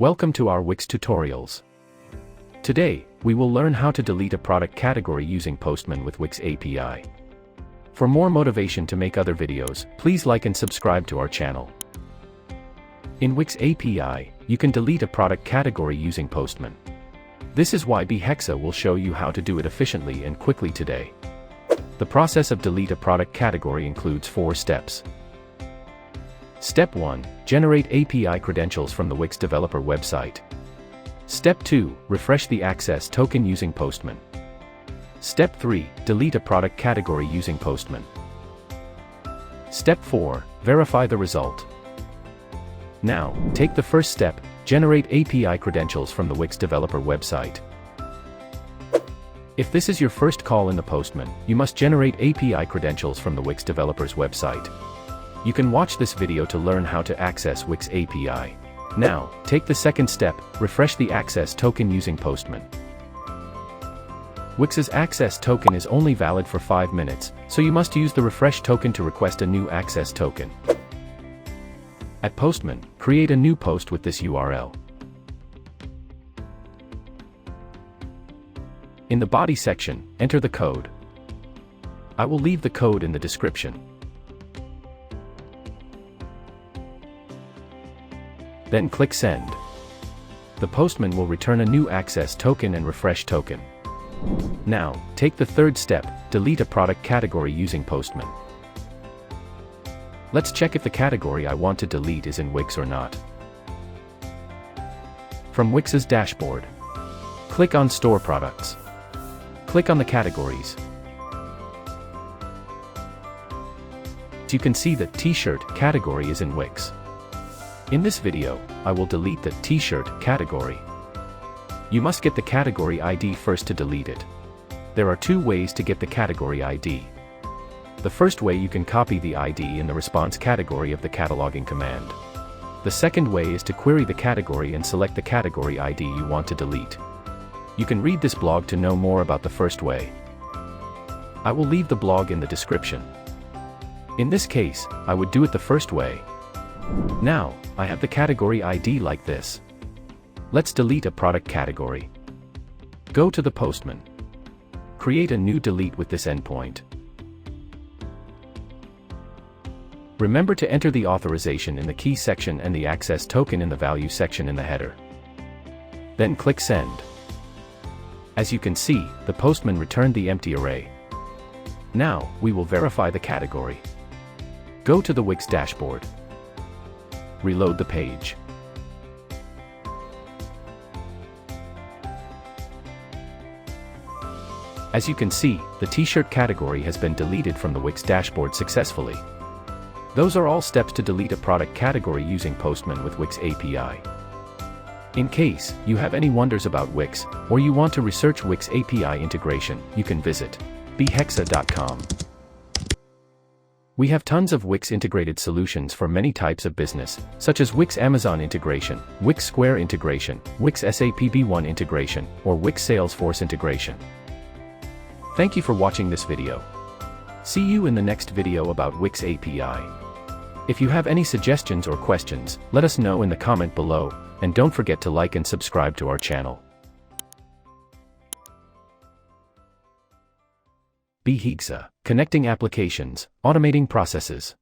Welcome to our Wix tutorials. Today, we will learn how to delete a product category using Postman with Wix API. For more motivation to make other videos, please like and subscribe to our channel. In Wix API, you can delete a product category using Postman. This is why Hexa will show you how to do it efficiently and quickly today. The process of delete a product category includes 4 steps. Step 1. Generate API credentials from the Wix developer website. Step 2. Refresh the access token using Postman. Step 3. Delete a product category using Postman. Step 4. Verify the result. Now, take the first step, generate API credentials from the Wix developer website. If this is your first call in the Postman, you must generate API credentials from the Wix developer's website. You can watch this video to learn how to access Wix API. Now, take the second step, refresh the access token using Postman. Wix's access token is only valid for 5 minutes, so you must use the refresh token to request a new access token. At Postman, create a new post with this URL. In the body section, enter the code. I will leave the code in the description. Then click Send. The Postman will return a new access token and refresh token. Now, take the third step, delete a product category using Postman. Let's check if the category I want to delete is in Wix or not. From Wix's dashboard, click on Store Products. Click on the categories. As you can see, the T-shirt category is in Wix. In this video, I will delete the T-shirt category. You must get the category ID first to delete it. There are 2 ways to get the category ID. The first way, you can copy the ID in the response category of the cataloging command. The second way is to query the category and select the category ID you want to delete. You can read this blog to know more about the first way. I will leave the blog in the description. In this case, I would do it the first way. Now, I have the category ID like this. Let's delete a product category. Go to the Postman. Create a new delete with this endpoint. Remember to enter the authorization in the key section and the access token in the value section in the header. Then click Send. As you can see, the Postman returned the empty array. Now, we will verify the category. Go to the Wix dashboard. Reload the page. As you can see, the T-shirt category has been deleted from the Wix dashboard successfully. Those are all steps to delete a product category using Postman with Wix API. In case you have any wonders about Wix, or you want to research Wix API integration, you can visit bhexa.com. We have tons of Wix integrated solutions for many types of business, such as Wix Amazon integration, Wix Square integration, Wix SAP B1 integration, or Wix Salesforce integration. Thank you for watching this video. See you in the next video about Wix API. If you have any suggestions or questions, let us know in the comment below, and don't forget to like and subscribe to our channel. Hexa, connecting applications, automating processes.